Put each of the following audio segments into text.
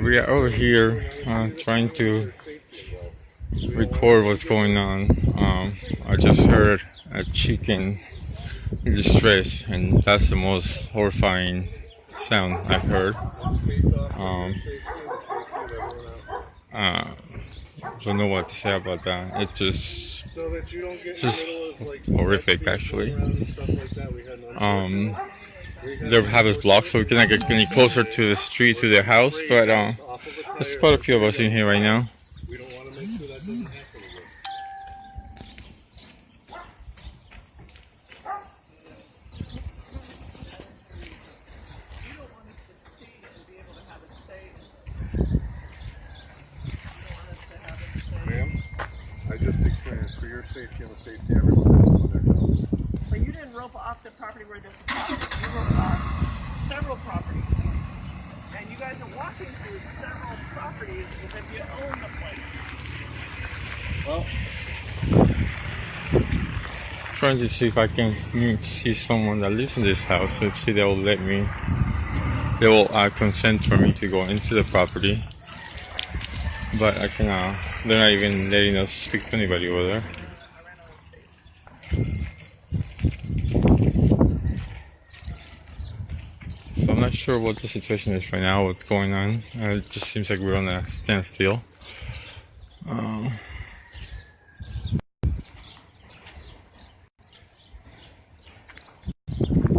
We are over here trying to record what's going on. I just heard a chicken in distress, and that's the most horrifying sound I've heard. Don't know what to say about that. It's just horrific, actually. They have us blocked, so we cannot get any closer to the street, to their house. But there's quite a few of us in here right now. Ma'am, I just experienced for your safety and the safety of everyone that's on their house. But you didn't rope off the property where this is happening. You roped off several properties. And you guys are walking through several properties as if you own the place. Well, trying to see if I can see someone that lives in this house. Let's see, they will let me. They will consent for me to go into the property. But I cannot. They're not even letting us speak to anybody over there. So I'm not sure what the situation is right now, what's going on. It just seems like we're on a standstill.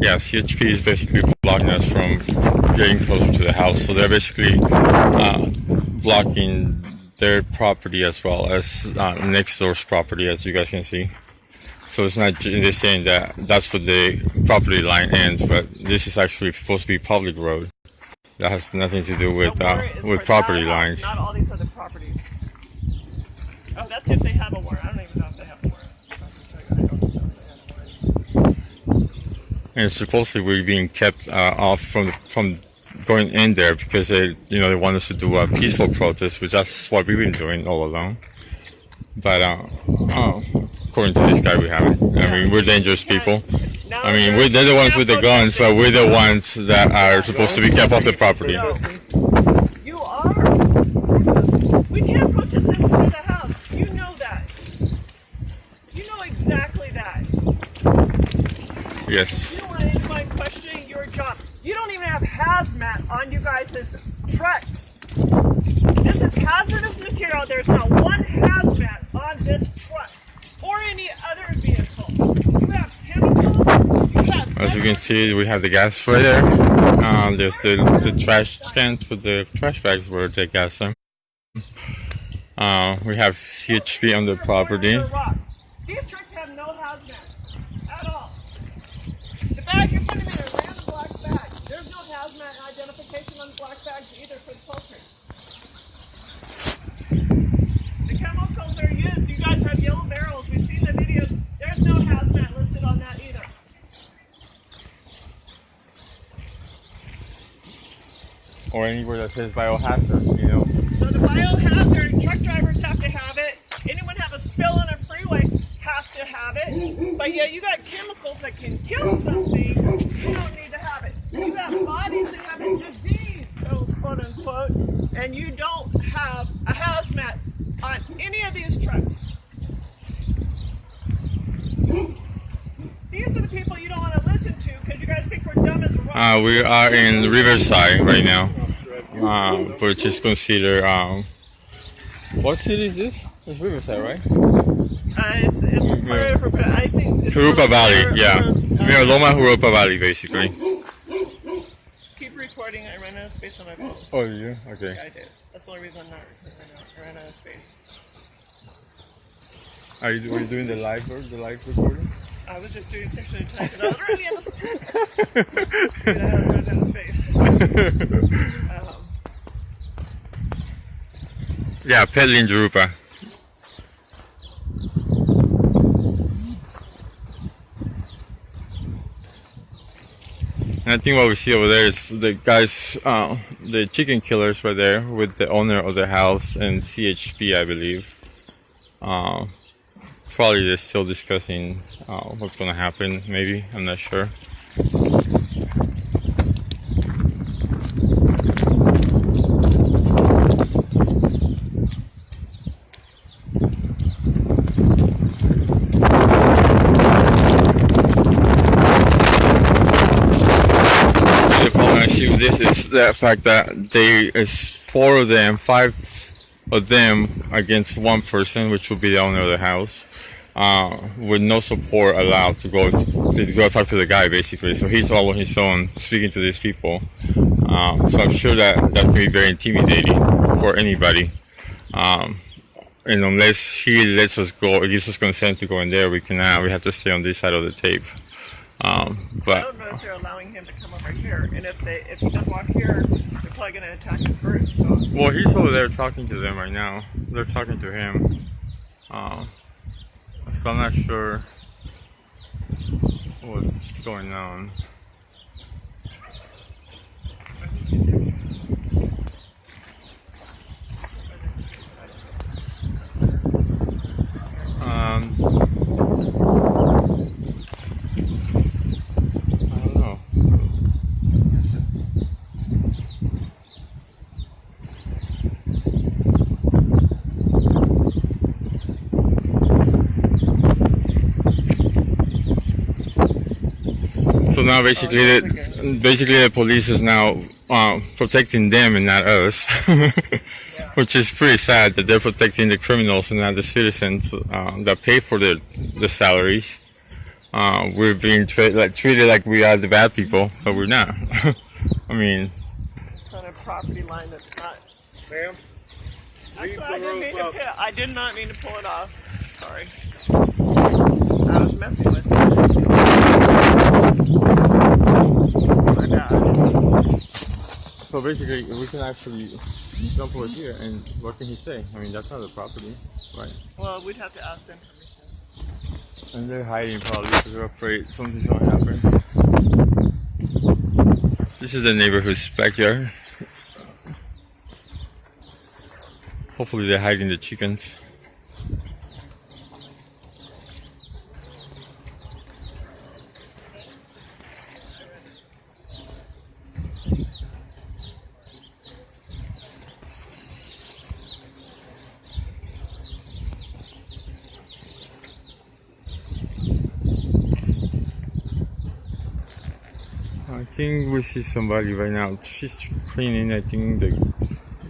Yeah, CHP is basically blocking us from getting closer to the house. So they're basically blocking their property as well as next door's property, as you guys can see. So it's not they're saying that that's where the property line ends, but this is actually supposed to be public road. That has nothing to do with property lines. Not all these other properties. Oh, that's if they have a warrant. I don't even know if they have a warrant. And supposedly we're being kept off from going in there because they want us to do a peaceful protest, which that's what we've been doing all along. But according to this guy, we haven't. I mean, we're dangerous people. I mean, they're the ones with the guns, but we're the ones that are supposed to be kept off the property. You are. We can't protest inside the house. You know that. You know exactly that. Yes. You don't want anybody questioning your job. You don't even have hazmat on you guys' trucks. This is hazardous material. There's not one hazmat on this truck or any other vehicle. You have chemicals. You have As you can see, we have the gas right there. There's the trash cans with the trash bags where they gas them. We have CHP on the property. These trucks have no hazmat at all. The bag you're putting in a random black bag. There's no hazmat identification on the black bags either for the poultry. The chemicals are used. You guys have yellow barrels. We've seen the videos. There's no hazmat listed on that either. Or anywhere that says biohazard, So the biohazard, truck drivers have to have it. Anyone have a spill on a freeway have to have it. But yeah, you got chemicals that can kill something. You don't need to have it. You got bodies that have a disease, quote unquote, and you don't have a hazmat on any of these trucks. These are the people you don't want to listen to because you guys think we're dumb as a rock. we are in Riverside right now, which is considered, what city is this? It's Riverside, right? It's part of, I think it's Jurupa Valley, yeah. Near Loma Jurupa Valley, basically. Keep recording. I ran out of space on my phone. Oh, you? Okay. Yeah, I did. That's the only reason I'm not recording right now. I ran out of space. Were you doing the live recording? I was just doing section time because I was really out of space. And I ran out of space. Yeah, peddling Jurupa. And I think what we see over there is the guys, the chicken killers right there with the owner of the house and CHP, I believe. Probably they're still discussing what's going to happen, maybe. I'm not sure. the fact that there is 4 of them, 5 of them against one person, which would be the owner of the house, with no support allowed to go talk to the guy, basically. So he's all on his own speaking to these people. So I'm sure that can be very intimidating for anybody. And unless he lets us go, or gives us consent to go in there, we cannot. We have to stay on this side of the tape. But I don't know if they're allowing him to come over here, and if he does walk here, they're probably going to attack him first. So. Well, he's over there talking to them right now. They're talking to him. So I'm not sure what's going on. I don't know. So now basically the police is now protecting them and not us. Which is pretty sad that they're protecting the criminals and not the citizens that pay for the salaries. We're being treated like we are the bad people, but we're not. I mean, it's on a property line that's not. Ma'am, I did not mean to pull it off. Sorry. I was messing with it. My bad. So basically, we can actually jump over here, and what can he say? I mean, that's not the property, right? Well, we'd have to ask them permission. And they're hiding probably because they're afraid something's going to happen. This is the neighborhood's backyard. Hopefully they're hiding the chickens. I think we see somebody right now. She's cleaning, I think, the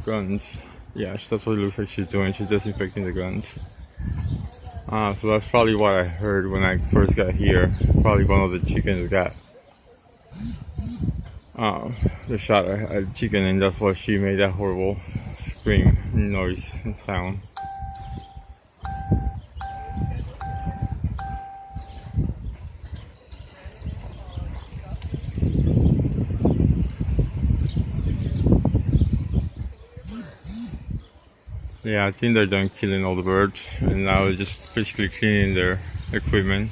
guns. Yeah, that's what it looks like she's doing. She's disinfecting the guns. So that's probably what I heard when I first got here. Probably one of the chickens got they shot a chicken, and that's why she made that horrible scream, noise, and sound. Yeah, I think they're done killing all the birds, and now they're just basically cleaning their equipment,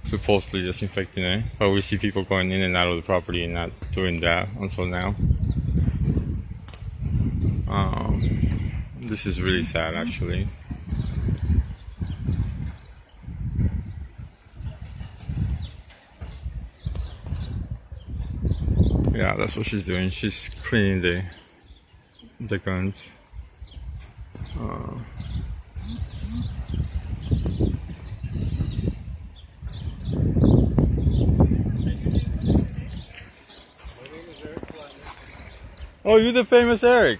supposedly disinfecting it. But we see people going in and out of the property and not doing that until now. This is really sad, actually. Yeah, that's what she's doing. She's cleaning the guns. Oh, you're the famous Eric.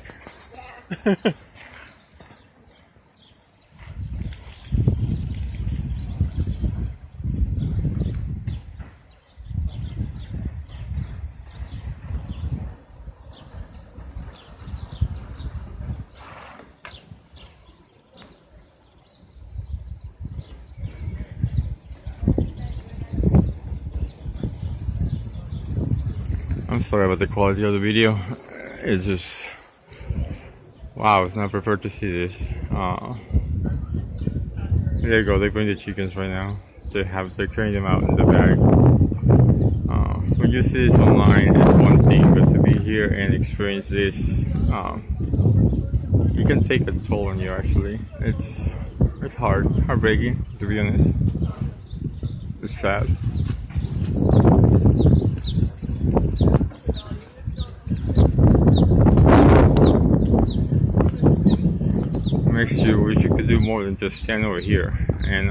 I'm sorry about the quality of the video. It's just, wow, I was not prepared to see this. There you go, they're putting the chickens right now. They're carrying them out in the bag. When you see this online, it's one thing, but to be here and experience this, it can take a toll on you, actually. It's heartbreaking, to be honest. It's sad. Makes you wish you could do more than just stand over here, and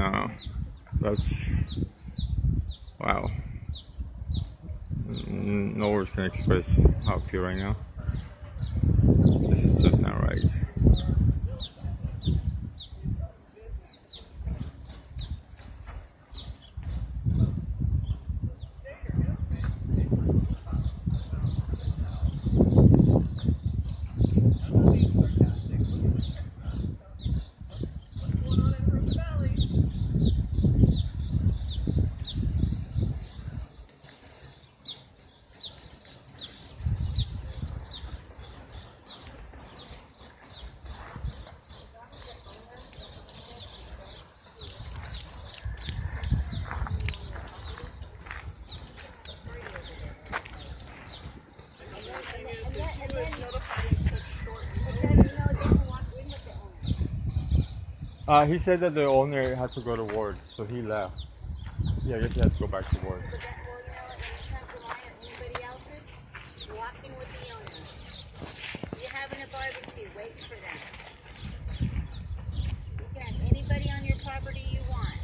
that's, wow, No words can express how I feel right now. This is just not right. He said that the owner had to go to work, so he left. Yeah, I guess he had to go back to work. So that owner can't rely on anybody else's walking with the owner. You're having a barbecue, wait for that. You can have anybody on your property you want.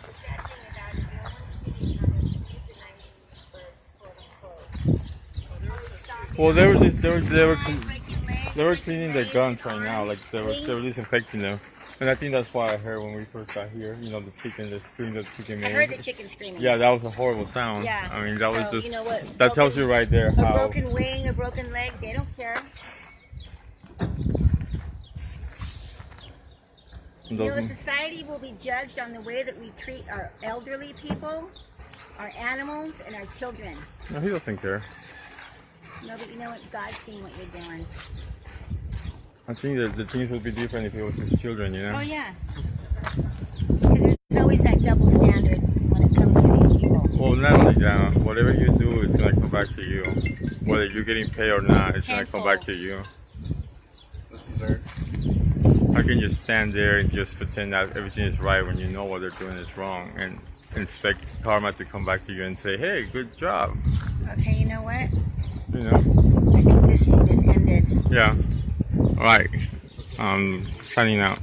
The sad thing about it, no one's seeing how they're euthanizing these birds, quote unquote. Well, they were cleaning their guns right now, like they were disinfecting them. And I think that's why I heard when we first got here, you know, the chicken, the scream that the chicken made. I heard the chicken screaming. Yeah, that was a horrible sound. Yeah. I mean, that was So, just, you know what, that tells you right there A how. broken wing, a broken leg, they don't care. You know, a society will be judged on the way that we treat our elderly people, our animals, and our children. No, he doesn't care. No, but you know what? God's seeing what you're doing. I think that the things would be different if it was his children, you know? Oh, yeah. Because there's always that double standard when it comes to these people. Well, not only that, whatever you do, it's going to come back to you. Whether you're getting paid or not, it's going to come back to you. This is Eric. How can you stand there and just pretend that everything is right when you know what they're doing is wrong and expect karma to come back to you and say, hey, good job. Okay, you know what? You know? I think this scene is ended. Yeah. All right. Signing out.